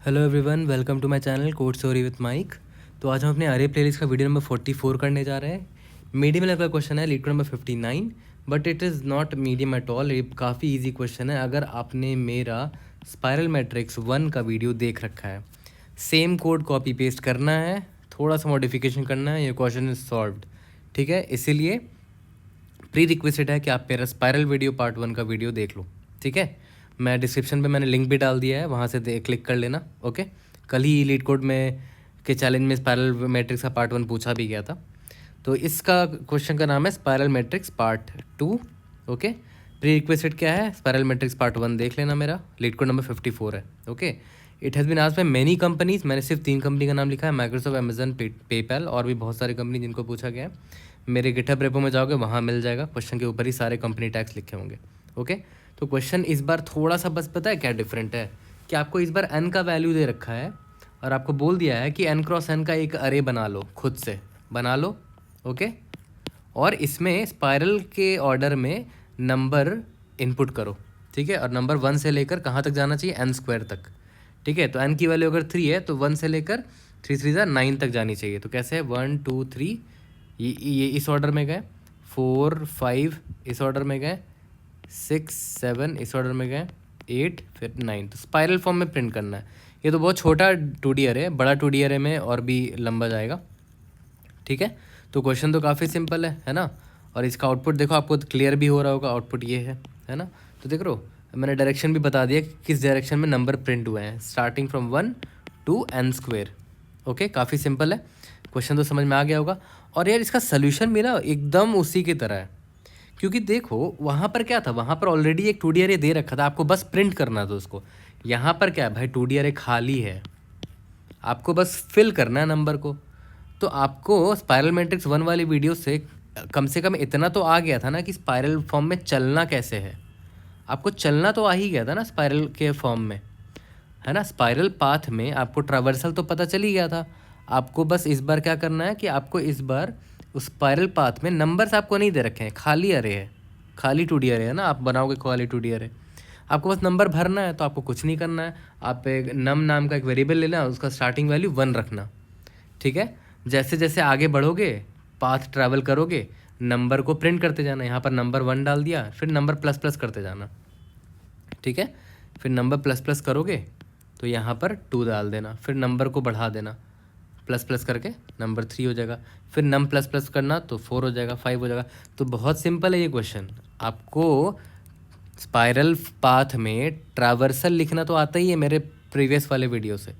Hello everyone, welcome to my channel code story with Mike. तो आज हम अपने अरे प्लेलिस्ट का वीडियो नंबर 44 करने जा रहे हैं। मीडियम लेवल का क्वेश्चन है, leet code number 59, but it is not medium at all. ये काफ़ी इजी क्वेश्चन है अगर आपने मेरा स्पायरल मैट्रिक्स 1 का वीडियो देख रखा है। सेम कोड कॉपी पेस्ट करना है, थोड़ा सा मॉडिफिकेशन करना है, ये क्वेश्चन इज सॉल्व्ड। ठीक है, इसीलिए प्री रिक्वेस्टेड है कि आप मेरा स्पायरल वीडियो पार्ट 1 का वीडियो देख लो। ठीक है, मैं डिस्क्रिप्शन पे मैंने लिंक भी डाल दिया है, वहाँ से क्लिक कर लेना। ओके, कल ही लीड कोड में के चैलेंज में स्पायरल मैट्रिक्स का पार्ट 1 पूछा भी गया था। तो इसका क्वेश्चन का नाम है spiral matrix part 2। Okay, pre requested क्या है, स्पायरल मैट्रिक्स पार्ट 1 देख लेना, मेरा लीड कोड नंबर 54 है। Okay, it has been asked by many companies, मैंने सिर्फ 3 कंपनी का नाम लिखा है, माइक्रोसॉफ्ट, अमेजन, पेपैल, और भी बहुत सारी कंपनी जिनको पूछा गया है। मेरे गिटहब रेपो में जाओगे, वहाँ मिल जाएगा, क्वेश्चन के ऊपर ही सारे कंपनी टैग्स लिखे होंगे। ओके, तो क्वेश्चन इस बार थोड़ा सा बस पता है क्या डिफरेंट है कि आपको इस बार n का वैल्यू दे रखा है और आपको बोल दिया है कि n क्रॉस n का एक अरे बना लो, खुद से बना लो। ओके, और इसमें स्पायरल के ऑर्डर में नंबर इनपुट करो। ठीक है, और नंबर 1 से लेकर कहाँ तक जाना चाहिए, n² तक। ठीक है, तो n की वैल्यू अगर 3 है तो 1 से लेकर 3 3 9 तक जानी चाहिए। तो कैसे है, 1 2 3, ये इस ऑर्डर में गए, 4 5 इस ऑर्डर में गए, 6 7 इस ऑर्डर में गए, 8 फिर 9। तो स्पाइरल फॉर्म में प्रिंट करना है। ये तो बहुत छोटा 2D अरे है, बड़ा 2D अरे में और भी लंबा जाएगा। ठीक है, तो क्वेश्चन तो काफ़ी सिंपल है ना। और इसका आउटपुट देखो, आपको क्लियर भी हो रहा होगा, आउटपुट ये है ना। तो देख लो, मैंने डायरेक्शन भी बता दिया कि किस डायरेक्शन में नंबर प्रिंट हुए हैं, starting from 1 to n²। Okay, काफ़ी सिंपल है, क्वेश्चन तो समझ में आ गया होगा। और यार इसका सोल्यूशन भी ना एकदम उसी की तरह है, क्योंकि देखो वहाँ पर क्या था, वहाँ पर ऑलरेडी एक 2D अरे दे रखा था, आपको बस प्रिंट करना था उसको। यहाँ पर क्या है भाई, 2D अरे खाली है, आपको बस फिल करना है नंबर को। तो आपको स्पायरल मैट्रिक्स 1 वाली वीडियो से कम इतना तो आ गया था ना कि स्पायरल फॉर्म में चलना कैसे है। आपको चलना तो आ ही गया था ना स्पायरल के फॉर्म में, है ना। स्पायरल पाथ में आपको ट्रावर्सल तो पता चल ही गया था। आपको बस इस बार क्या करना है कि आपको इस बार उस स्पायरल पाथ में नंबर्स आपको नहीं दे रखे हैं, खाली अरे है, खाली 2D अरे है ना। आप बनाओगे खाली 2D अरे, आपको बस नंबर भरना है। तो आपको कुछ नहीं करना है, आप एक नम नाम का एक वेरिएबल लेना, उसका स्टार्टिंग वैल्यू 1 रखना। ठीक है, जैसे जैसे आगे बढ़ोगे, पाथ ट्रैवल करोगे, नंबर को प्रिंट करते जाना। यहाँ पर नंबर 1 डाल दिया, फिर नंबर प्लस प्लस करते जाना। ठीक है, फिर नंबर प्लस प्लस करोगे तो यहाँ पर 2 डाल देना, फिर नंबर को बढ़ा देना, प्लस प्लस करके नंबर 3 हो जाएगा, फिर नम प्लस प्लस करना तो 4 हो जाएगा, 5 हो जाएगा। तो बहुत सिंपल है ये क्वेश्चन। आपको स्पाइरल पाथ में ट्रावर्सल लिखना तो आता ही है मेरे प्रीवियस वाले वीडियो से,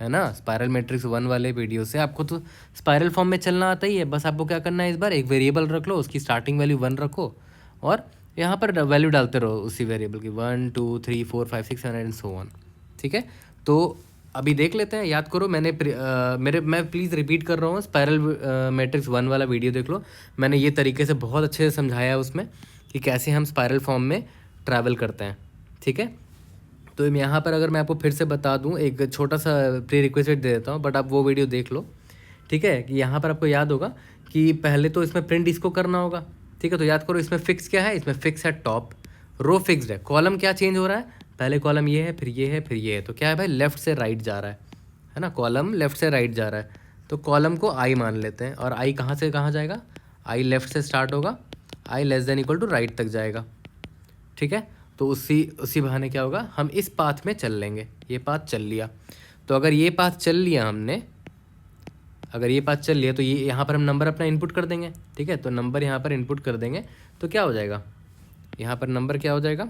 है ना। स्पायरल मैट्रिक्स 1 वाले वीडियो से आपको तो स्पायरल फॉर्म में चलना आता ही है। बस आपको क्या करना है, इस बार एक वेरिएबल रख लो, उसकी स्टार्टिंग वैल्यू 1 रखो और यहाँ पर वैल्यू डालते रहो उसी वेरिएबल की, 1 2 3 4 5 6 7 एंड सो ऑन। ठीक है, तो अभी देख लेते हैं, याद करो। मैं प्लीज़ रिपीट कर रहा हूँ, स्पायरल मैट्रिक्स 1 वाला वीडियो देख लो। मैंने ये तरीके से बहुत अच्छे से समझाया है उसमें कि कैसे हम स्पायरल फॉर्म में ट्रैवल करते हैं। ठीक है, तो यहाँ पर अगर मैं आपको फिर से बता दूँ, एक छोटा सा प्री रिक्वेस्टेड दे देता हूँ, बट आप वो वीडियो देख लो। ठीक है, कि यहाँ पर आपको याद होगा कि पहले तो इसमें प्रिंट इसको करना होगा। ठीक है, तो याद करो, इसमें फिक्स क्या है, इसमें फिक्स है टॉप, रो फिक्स्ड है, कॉलम क्या चेंज हो रहा है, पहले कॉलम ये है, फिर ये है, फिर ये है। तो क्या है भाई, लेफ्ट से राइट जा रहा है ना, कॉलम लेफ्ट से राइट जा रहा है। तो कॉलम को आई मान लेते हैं, और आई कहाँ से कहाँ जाएगा, आई लेफ्ट से स्टार्ट होगा, I less than equal to right तक जाएगा। ठीक है, तो उसी बहाने क्या होगा, हम इस पाथ में चल लेंगे। ये पाथ चल लिया, तो अगर ये पाथ चल लिया हमने, अगर ये पाथ चल लिया तो ये यहाँ पर हम नंबर अपना इनपुट कर देंगे। ठीक है, तो नंबर यहाँ पर इनपुट कर देंगे तो क्या हो जाएगा, यहाँ पर नंबर क्या हो जाएगा,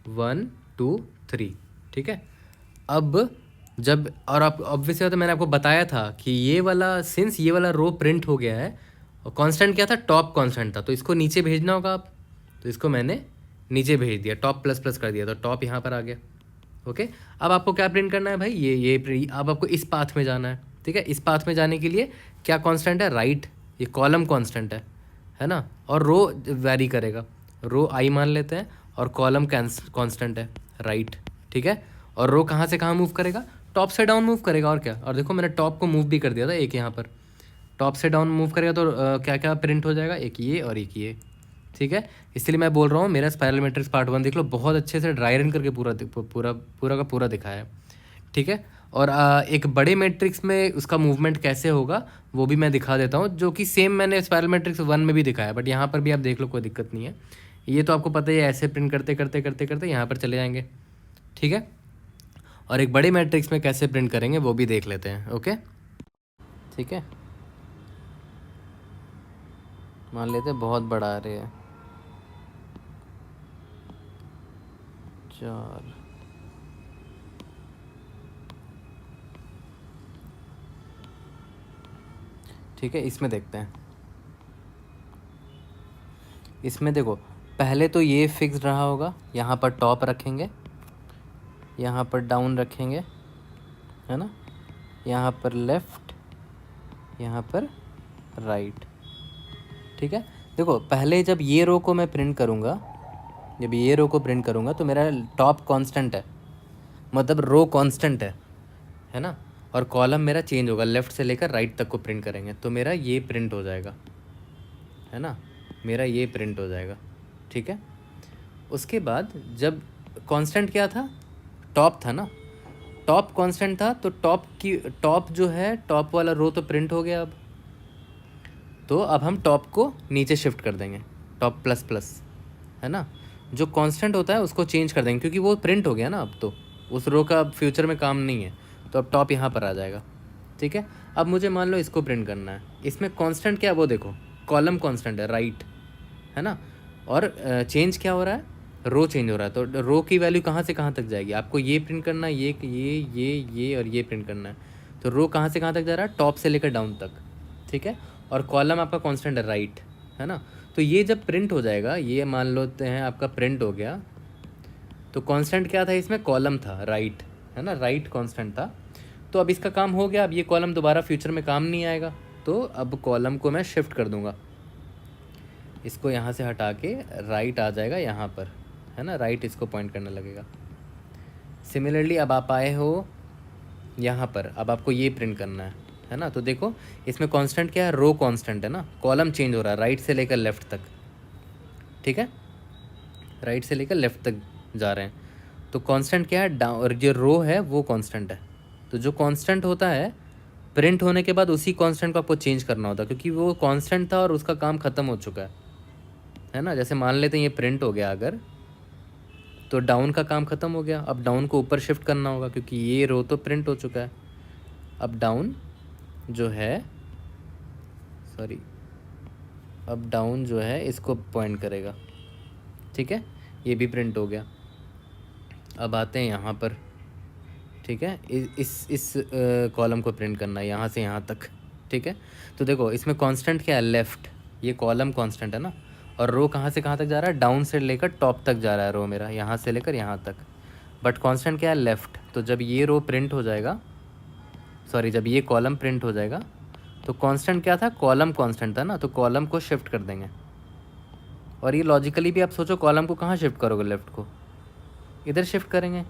1 2 3। ठीक है, अब जब, और आप ऑब्वियसली बात है, मैंने आपको बताया था कि ये वाला, सिंस ये वाला रो प्रिंट हो गया है और कांस्टेंट क्या था, टॉप कांस्टेंट था, तो इसको नीचे भेजना होगा आप। तो इसको मैंने नीचे भेज दिया, टॉप प्लस प्लस कर दिया, तो टॉप यहाँ पर आ गया। ओके, अब आपको क्या प्रिंट करना है भाई, अब आपको इस पाथ में जाना है। ठीक है, इस पाथ में जाने के लिए क्या कांस्टेंट है, राइट, ये कॉलम कांस्टेंट है ना। और रो वैरी करेगा, रो आई मान लेते हैं, और कॉलम कांस्टेंट है राइट। ठीक है, और रो कहाँ से कहाँ मूव करेगा, टॉप से डाउन मूव करेगा, और क्या। और देखो मैंने टॉप को मूव भी कर दिया था, एक यहाँ पर टॉप से डाउन मूव करेगा तो क्या क्या प्रिंट हो जाएगा, एक ये और एक ये। ठीक है, इसलिए मैं बोल रहा हूँ मेरा स्पायरल मैट्रिक्स पार्ट 1 देख लो, बहुत अच्छे से ड्राई रन करके पूरा का पूरा दिखाया है। ठीक है। और एक बड़े मैट्रिक्स में उसका मूवमेंट कैसे होगा वो भी मैं दिखा देता हूँ, जो कि सेम मैंने स्पायरल मैट्रिक्स 1 में भी दिखाया, बट यहाँ पर भी आप देख लो, कोई दिक्कत नहीं है। ये तो आपको पता ही है, ऐसे प्रिंट करते करते करते करते यहाँ पर चले जाएंगे, ठीक है। और एक बड़े मैट्रिक्स में कैसे प्रिंट करेंगे वो भी देख लेते हैं, ओके, ठीक है। मान लेते हैं बहुत बड़ा आ रही है 4, ठीक है। इसमें देखते हैं, इसमें देखो पहले तो ये फिक्स रहा होगा, यहाँ पर टॉप रखेंगे, यहाँ पर डाउन रखेंगे, है ना, यहाँ पर लेफ़्ट, यहाँ पर राइट, ठीक है। देखो पहले जब ये रो को मैं प्रिंट करूँगा, जब ये रो को प्रिंट करूँगा तो मेरा टॉप कांस्टेंट है, मतलब रो कांस्टेंट है ना, और कॉलम मेरा चेंज होगा, लेफ़्ट से लेकर राइट तक को प्रिंट करेंगे तो मेरा ये प्रिंट हो जाएगा, है ना, मेरा ये प्रिंट हो जाएगा, ठीक है। उसके बाद जब कांस्टेंट क्या था, टॉप था ना, टॉप कांस्टेंट था, तो टॉप जो है, टॉप वाला रो तो प्रिंट हो गया। अब तो अब हम टॉप को नीचे शिफ्ट कर देंगे, टॉप प्लस प्लस, है ना, जो कांस्टेंट होता है उसको चेंज कर देंगे, क्योंकि वो प्रिंट हो गया ना, अब तो उस रो का फ्यूचर में काम नहीं है, तो अब टॉप यहाँ पर आ जाएगा, ठीक है। अब मुझे मान लो इसको प्रिंट करना है, इसमें कांस्टेंट क्या है वो देखो, कॉलम कांस्टेंट है, राइट, है ना, और चेंज क्या हो रहा है, रो चेंज हो रहा है, तो रो की वैल्यू कहाँ से कहाँ तक जाएगी, आपको ये प्रिंट करना है, ये और ये प्रिंट करना है, तो रो कहाँ से कहाँ तक जा रहा है, टॉप से लेकर डाउन तक, ठीक है। और कॉलम आपका कांस्टेंट है, राइट, है ना, तो ये जब प्रिंट हो जाएगा, ये मान लेते हैं आपका प्रिंट हो गया, तो कांस्टेंट क्या था इसमें, कॉलम था, राइट, है ना, राइट कांस्टेंट था, तो अब इसका काम हो गया, अब ये कॉलम दोबारा फ्यूचर में काम नहीं आएगा, तो अब कॉलम को मैं शिफ्ट कर दूंगा, इसको यहाँ से हटा के राइट आ जाएगा यहाँ पर, है ना, राइट इसको पॉइंट करने लगेगा। सिमिलरली अब आप आए हो यहाँ पर, अब आपको ये प्रिंट करना है ना, तो देखो इसमें कांस्टेंट क्या है, रो कांस्टेंट है ना, कॉलम चेंज हो रहा है राइट से लेकर लेफ़्ट तक, ठीक है, राइट से लेकर लेफ़्ट तक जा रहे हैं, तो कांस्टेंट क्या है, डाउन, और जो रो है वो कांस्टेंट है, तो जो कांस्टेंट होता है प्रिंट होने के बाद उसी कांस्टेंट को आपको चेंज करना होता है, क्योंकि वो कांस्टेंट था और उसका काम ख़त्म हो चुका है ना। जैसे मान लेते हैं ये प्रिंट हो गया अगर, तो डाउन का काम ख़त्म हो गया, अब डाउन को ऊपर शिफ्ट करना होगा, क्योंकि ये रो तो प्रिंट हो चुका है, अब डाउन जो है, सॉरी, अब डाउन जो है इसको पॉइंट करेगा, ठीक है, ये भी प्रिंट हो गया। अब आते हैं यहाँ पर, ठीक है, इस कॉलम को प्रिंट करना है यहाँ से यहाँ तक, ठीक है। तो देखो इसमें कांस्टेंट क्या है, लेफ़्ट, ये कॉलम कांस्टेंट है ना, और रो कहाँ से कहाँ तक जा रहा है, डाउन से लेकर टॉप तक जा रहा है रो मेरा, यहाँ से लेकर यहाँ तक, बट कांस्टेंट क्या है, लेफ़्ट, तो जब ये रो प्रिंट हो जाएगा, सॉरी जब ये कॉलम प्रिंट हो जाएगा, तो कांस्टेंट क्या था, कॉलम कांस्टेंट था ना, तो कॉलम को शिफ्ट कर देंगे, और ये लॉजिकली भी आप सोचो, कॉलम को कहाँ शिफ्ट करोगे, लेफ़्ट को इधर शिफ्ट करेंगे,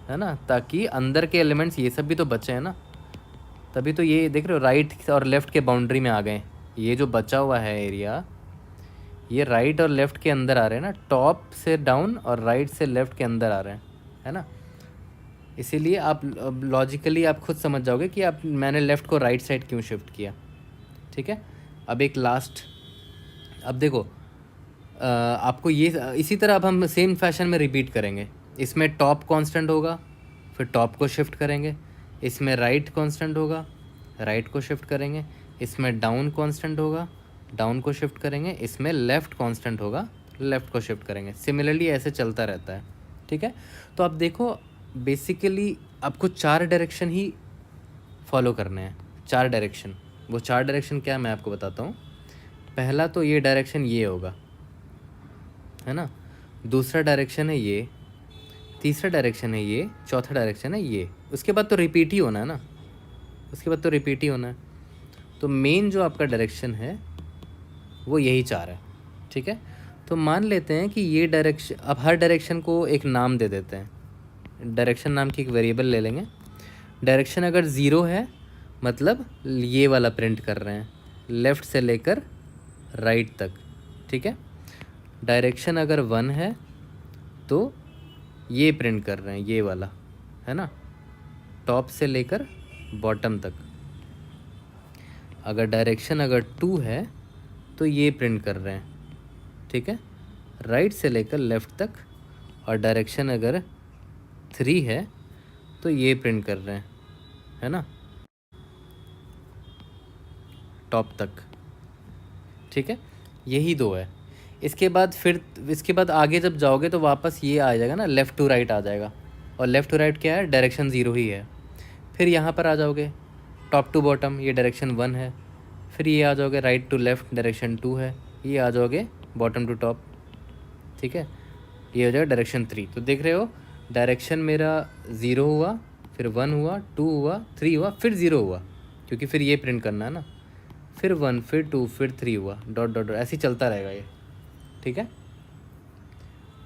है ना, ताकि अंदर के एलिमेंट्स ये सब भी तो बचे हैं ना, तभी तो ये देख रहे हो राइट और लेफ़्ट के बाउंड्री में आ गए, ये जो बचा हुआ है एरिया, ये राइट और लेफ़्ट के अंदर आ रहे हैं ना, टॉप से डाउन और राइट से लेफ़्ट के अंदर आ रहे हैं, है ना, इसीलिए आप लॉजिकली आप खुद समझ जाओगे कि आप मैंने लेफ़्ट को राइट साइड क्यों शिफ्ट किया, ठीक है। अब एक लास्ट, अब देखो आपको ये इसी तरह अब हम सेम फैशन में रिपीट करेंगे, इसमें टॉप कांस्टेंट होगा, फिर टॉप को शिफ्ट करेंगे, इसमें राइट कांस्टेंट होगा, राइट को शिफ्ट करेंगे, इसमें डाउन कांस्टेंट होगा, डाउन को शिफ्ट करेंगे, इसमें लेफ़्ट कांस्टेंट होगा, लेफ़्ट को शिफ्ट करेंगे, सिमिलरली ऐसे चलता रहता है, ठीक है। तो अब देखो बेसिकली आपको 4 डायरेक्शन ही फॉलो करने हैं, 4 डायरेक्शन, वो 4 डायरेक्शन क्या है मैं आपको बताता हूँ। पहला तो ये डायरेक्शन ये होगा, है ना, दूसरा डायरेक्शन है ये, तीसरा डायरेक्शन है ये, चौथा डायरेक्शन है ये, उसके बाद तो रिपीट ही होना है ना, उसके बाद तो रिपीट ही होना है, तो मेन जो आपका डायरेक्शन है वो यही 4 है, ठीक है। तो मान लेते हैं कि ये डायरेक्शन, अब हर डायरेक्शन को एक नाम दे देते हैं, डायरेक्शन नाम की एक वेरिएबल ले लेंगे। डायरेक्शन अगर 0 है मतलब ये वाला प्रिंट कर रहे हैं, लेफ़्ट से लेकर राइट तक, ठीक है। डायरेक्शन अगर 1 है तो ये प्रिंट कर रहे हैं, ये वाला, है ना, टॉप से लेकर बॉटम तक। अगर डायरेक्शन अगर 2 है तो ये प्रिंट कर रहे हैं, ठीक है, राइट से लेकर लेफ़्ट तक। और डायरेक्शन अगर 3 है तो ये प्रिंट कर रहे हैं, है ना, टॉप तक, ठीक है। यही 2 है। इसके बाद आगे जब जाओगे तो वापस ये आ जाएगा ना, लेफ़्ट टू राइट आ जाएगा। और लेफ़्ट टू राइट क्या है, डायरेक्शन 0 ही है। फिर यहाँ पर आ जाओगे टॉप टू बॉटम, ये डायरेक्शन 1 है। फिर ये आ जाओगे राइट टू लेफ़्ट, डायरेक्शन 2 है। ये आ जाओगे बॉटम टू टॉप, ठीक है, ये हो जाएगा डायरेक्शन 3। तो देख रहे हो डायरेक्शन मेरा 0 हुआ, फिर 1 हुआ, 2 हुआ, 3 हुआ, फिर 0 हुआ, क्योंकि फिर ये प्रिंट करना है ना। फिर 1, फिर 2, फिर 3 हुआ, डॉट डॉट डॉट, ऐसे ही चलता रहेगा ये, ठीक है।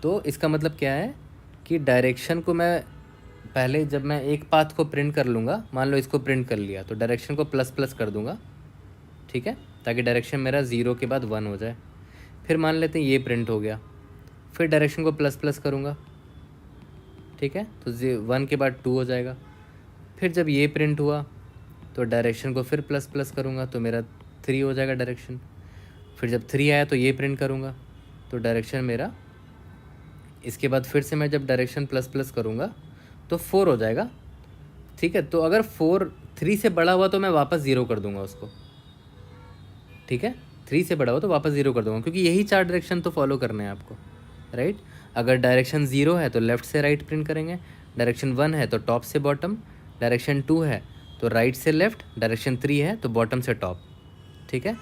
तो इसका मतलब क्या है कि डायरेक्शन को मैं पहले जब मैं एक पाथ को प्रिंट कर लूँगा, मान लो इसको प्रिंट कर लिया, तो डायरेक्शन को प्लस प्लस कर दूँगा, ठीक है, ताकि डायरेक्शन मेरा 0 के बाद 1 हो जाए। फिर मान लेते हैं ये प्रिंट हो गया, फिर डायरेक्शन को प्लस प्लस करूँगा, ठीक है, तो 1 के बाद 2 हो जाएगा। फिर जब ये प्रिंट हुआ तो डायरेक्शन को फिर प्लस प्लस करूँगा तो मेरा 3 हो जाएगा डायरेक्शन। फिर जब 3 आया तो ये प्रिंट करूँगा तो डायरेक्शन मेरा, इसके बाद फिर से मैं जब डायरेक्शन प्लस प्लस करूँगा तो 4 हो जाएगा, ठीक है। तो अगर 3 से बड़ा हुआ तो मैं वापस 0 कर दूँगा उसको, ठीक है, 3 से बड़ा हो तो वापस 0 कर दूँगा, क्योंकि यही 4 डायरेक्शन तो फॉलो करने हैं आपको, राइट। अगर डायरेक्शन 0 है तो लेफ़्ट से राइट प्रिंट करेंगे, डायरेक्शन 1 है तो टॉप से बॉटम, डायरेक्शन 2 है तो राइट से लेफ़्ट, डायरेक्शन 3 है तो बॉटम से टॉप, ठीक है।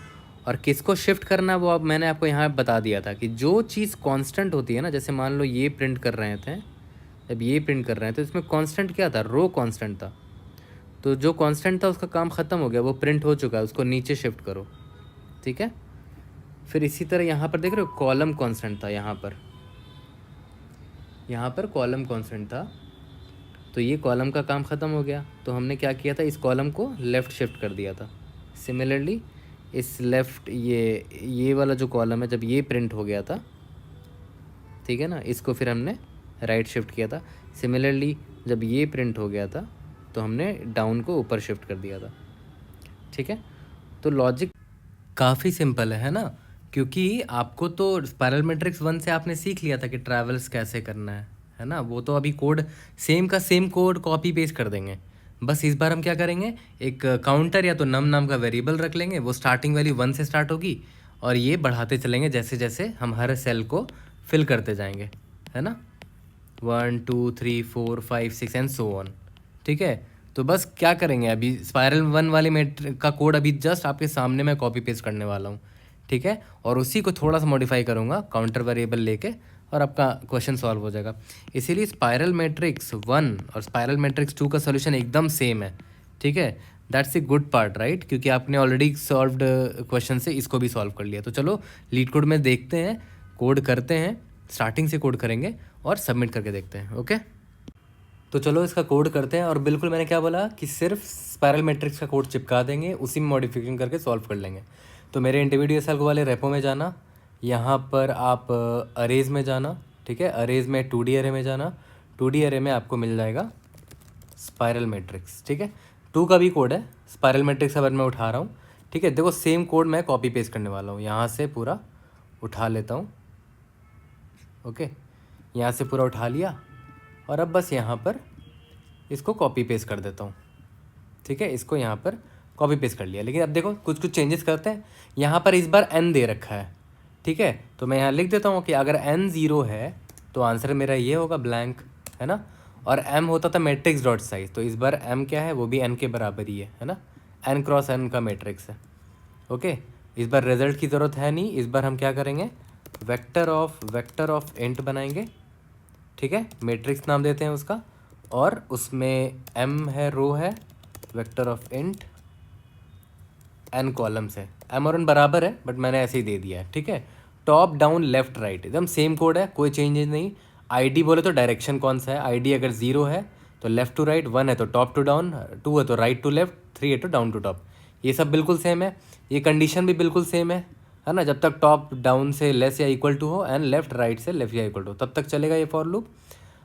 और किसको शिफ्ट करना वो अब मैंने आपको यहाँ बता दिया था कि जो चीज़ कांस्टेंट होती है ना, जैसे मान लो ये प्रिंट कर रहे थे, जब ये प्रिंट कर रहे हैं तो इसमें कांस्टेंट क्या था, रो कांस्टेंट था। तो जो कांस्टेंट था उसका काम ख़त्म हो गया, वो प्रिंट हो चुका है, उसको नीचे शिफ्ट करो, ठीक है। फिर इसी तरह यहाँ पर देख रहे हो कॉलम कांस्टेंट था, यहाँ पर कॉलम कांस्टेंट था, तो ये कॉलम का काम ख़त्म हो गया। तो हमने क्या किया था, इस कॉलम को लेफ़्ट शिफ्ट कर दिया था। सिमिलरली इस लेफ़्ट ये वाला जो कॉलम है, जब ये प्रिंट हो गया था, ठीक है ना, इसको फिर हमने राइट शिफ्ट किया था। सिमिलरली जब ये प्रिंट हो गया था तो हमने डाउन को ऊपर शिफ्ट कर दिया था, ठीक है। तो लॉजिक काफ़ी सिंपल है ना, क्योंकि आपको तो स्पाइरल मैट्रिक्स 1 से आपने सीख लिया था कि ट्रैवल्स कैसे करना है ना। वो तो अभी कोड सेम का सेम कोड कॉपी पेस्ट कर देंगे। बस इस बार हम क्या करेंगे, एक काउंटर या तो नम नाम का वेरिएबल रख लेंगे, वो स्टार्टिंग वैल्यू 1 से स्टार्ट होगी और ये बढ़ाते चलेंगे जैसे जैसे हम हर सेल को फिल करते जाएंगे, है ना, 1 2 3 4 5 6 एंड सो ऑन, ठीक है। तो बस क्या करेंगे, अभी स्पाइरल 1 वाले मैट्रिक्स का कोड अभी जस्ट आपके सामने मैं कॉपी पेस्ट करने वाला हूँ, ठीक है, और उसी को थोड़ा सा मॉडिफाई करूँगा काउंटर वेरिएबल लेके, और आपका क्वेश्चन सॉल्व हो जाएगा। इसीलिए स्पाइरल मैट्रिक्स 1 और स्पाइरल मैट्रिक्स 2 का सॉल्यूशन एकदम सेम है, ठीक है। That's a good part, right, क्योंकि आपने ऑलरेडी सॉल्व्ड क्वेश्चन से इसको भी सॉल्व कर लिया। तो चलो लीड कोड में देखते हैं, कोड करते हैं, स्टार्टिंग से कोड करेंगे और सबमिट करके देखते हैं, ओके। तो चलो इसका कोड करते हैं, और बिल्कुल मैंने क्या बोला कि सिर्फ स्पाइरल मैट्रिक्स का कोड चिपका देंगे, उसी में मॉडिफिकेशन करके सॉल्व कर लेंगे। तो मेरे इंडिविजुअल सेल वाले रेपो में जाना, यहाँ पर आप अरेज में जाना, ठीक है, अरेज में 2D अरे में जाना, 2D अरे में आपको मिल जाएगा स्पाइरल मैट्रिक्स, ठीक है। 2 का भी कोड है, स्पाइरल मैट्रिक्स अब मैं उठा रहा हूँ, ठीक है। देखो सेम कोड मैं कॉपी पेस्ट करने वाला हूँ, यहाँ से पूरा उठा लेता हूँ, ओके, यहाँ से पूरा उठा लिया, और अब बस यहाँ पर इसको कॉपी पेस्ट कर देता हूँ, ठीक है। इसको यहाँ पर कॉपी पेस्ट कर लिया, लेकिन अब देखो कुछ कुछ चेंजेस करते हैं। यहाँ पर इस बार n दे रखा है, ठीक है, तो मैं यहाँ लिख देता हूँ कि अगर n 0 है तो आंसर मेरा ये होगा ब्लैंक, है ना। और m होता था मैट्रिक्स डॉट साइज, तो इस बार m क्या है, वो भी n के बराबर ही है ना, n क्रॉस n का मैट्रिक्स है, ओके। इस बार रिजल्ट की ज़रूरत है नहीं, इस बार हम क्या करेंगे, वेक्टर ऑफ इंट बनाएंगे, ठीक है, मैट्रिक्स नाम देते हैं उसका, और उसमें m है, रो है, vector of int n columns है, m और n बराबर है बट मैंने ऐसे ही दे दिया है, ठीक है। टॉप डाउन लेफ्ट राइट एकदम सेम कोड है, कोई चेंजेस नहीं। आईडी बोले तो डायरेक्शन कौन सा है, आईडी अगर 0 है तो लेफ्ट टू राइट, 1 है तो टॉप टू डाउन, 2 है तो राइट टू लेफ्ट, 3 है तो डाउन टू टॉप। ये सब बिल्कुल सेम है, ये कंडीशन भी बिल्कुल सेम है ना, जब तक टॉप डाउन से लेस या इक्वल टू हो एंड लेफ्ट राइट से लेफ्ट या इक्वल टू, तब तक चलेगा ये फॉर लूप।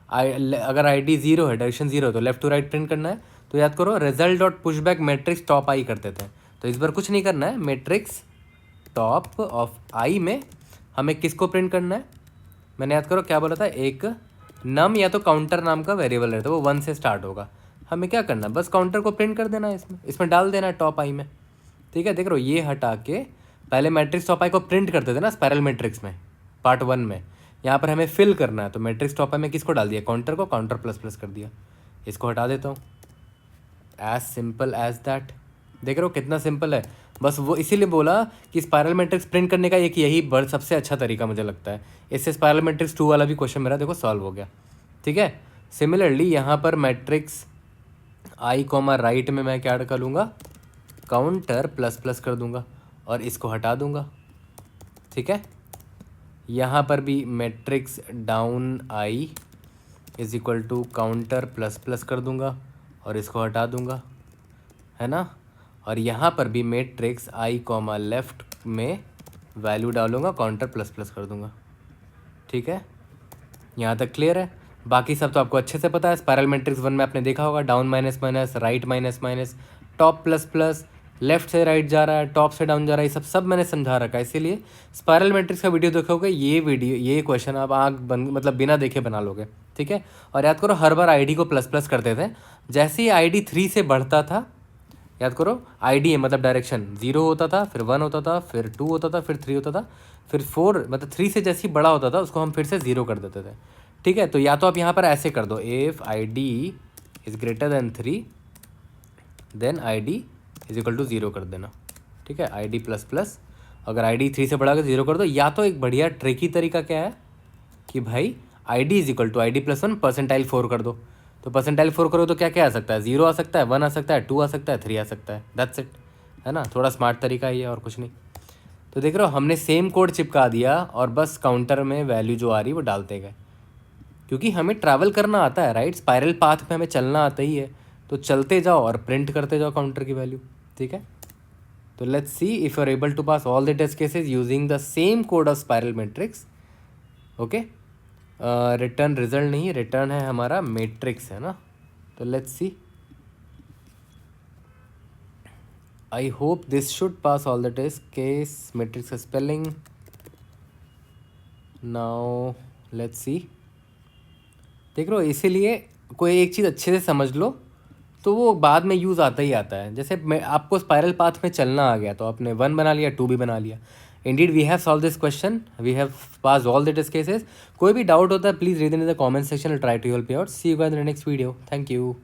अगर आईडी 0 है, डायरेक्शन 0 है तो लेफ्ट टू राइट प्रिंट करना है, तो याद करो result dot pushback matrix top I करते थे। तो इस बार कुछ नहीं करना है, मैट्रिक्स टॉप ऑफ आई में हमें किसको प्रिंट करना है, मैंने याद करो क्या बोला था, एक नम या तो काउंटर नाम का वेरिएबल रहता है, वो 1 से स्टार्ट होगा। हमें क्या करना है, बस काउंटर को प्रिंट कर देना है, इसमें डाल देना है टॉप आई में। ठीक है, देख रहे हो, ये हटा के पहले मैट्रिक्स टॉप आई को प्रिंट करते थे ना स्पायरल मैट्रिक्स में पार्ट 1 में, यहाँ पर हमें फिल करना है। तो मैट्रिक्स टॉप आई में किसको डाल दिया, काउंटर को, काउंटर प्लस प्लस कर दिया। इसको हटा देता हूँ, एज सिंपल एज दैट। देख रहे हो कितना सिंपल है। बस वो इसीलिए बोला कि स्पायरल मैट्रिक्स प्रिंट करने का एक यही सबसे अच्छा तरीका मुझे लगता है। इससे स्पायरल मैट्रिक्स 2 वाला भी क्वेश्चन मेरा देखो सॉल्व हो गया। ठीक है, सिमिलरली यहाँ पर मैट्रिक्स आई कॉमा राइट में मैं क्या कर लूँगा, काउंटर प्लस प्लस कर दूँगा और इसको हटा दूँगा। ठीक है, यहाँ पर भी matrix down I is equal to counter plus plus कर दूँगा और इसको हटा दूँगा, है ना। और यहाँ पर भी मैट्रिक्स आई कॉमा लेफ्ट में वैल्यू डालूँगा, काउंटर प्लस प्लस कर दूँगा। ठीक है, यहाँ तक क्लियर है। बाकी सब तो आपको अच्छे से पता है। स्पायरल मैट्रिक्स 1 में आपने देखा होगा, down minus minus, right minus minus, top plus plus, left से राइट जा रहा है, टॉप से डाउन जा रहा है, ये सब मैंने समझा रखा है। इसीलिए स्पायरल मैट्रिक्स का वीडियो देखोगे, ये क्वेश्चन आप आँख बंद मतलब बिना देखे बना लोगे। ठीक है, और याद करो हर बार आईडी को प्लस प्लस करते थे। जैसे ही आईडी 3 से बढ़ता था, याद करो आईडी मतलब डायरेक्शन 0 होता था, फिर 1 होता था, फिर 2 होता था, फिर 3 होता था, फिर 4 मतलब 3 से जैसे ही बड़ा होता था उसको हम फिर से 0 कर देते थे। ठीक है, तो या तो आप यहाँ पर ऐसे कर दो, if I D is greater than 3 then I D is equal to 0 कर देना। ठीक है, आई डी प्लस प्लस, अगर आई डी 3 से बढ़ा कर 0 कर दो। या तो एक बढ़िया ट्रिकी तरीका क्या है कि भाई I D is equal to I D plus 1 percentile 4 कर दो। तो परसेंटाइल 4 करो तो क्या क्या आ सकता है, 0 आ सकता है, 1 आ सकता है, 2 आ सकता है, 3 आ सकता है। दैट्स इट, है ना। थोड़ा स्मार्ट तरीका ही है और कुछ नहीं। तो देख रहे हो हमने सेम कोड चिपका दिया और बस काउंटर में वैल्यू जो आ रही है वो डालते गए, क्योंकि हमें ट्रैवल करना आता है, राइट। स्पायरल पाथ में हमें चलना आता ही है, तो चलते जाओ और प्रिंट करते जाओ काउंटर की वैल्यू। ठीक है, तो let's see if you are able to pass all the test cases using the same code of spiral matrix. Okay, return result नहीं, रिटर्न है हमारा मैट्रिक्स, है ना। तो let's see, I hope this should pass all the test case matrix का spelling. Now let's see, देख लो, इसीलिए कोई एक चीज़ अच्छे से समझ लो तो वो बाद में यूज़ आता ही आता है। जैसे मैं आपको स्पायरल पाथ में चलना आ गया तो आपने 1 बना लिया, 2 भी बना लिया। Indeed we have solve this question, we have pass all the test cases. कोई भी डाउट होता है please read in the comment section, try to help you out. See you guys in the next video, thank you.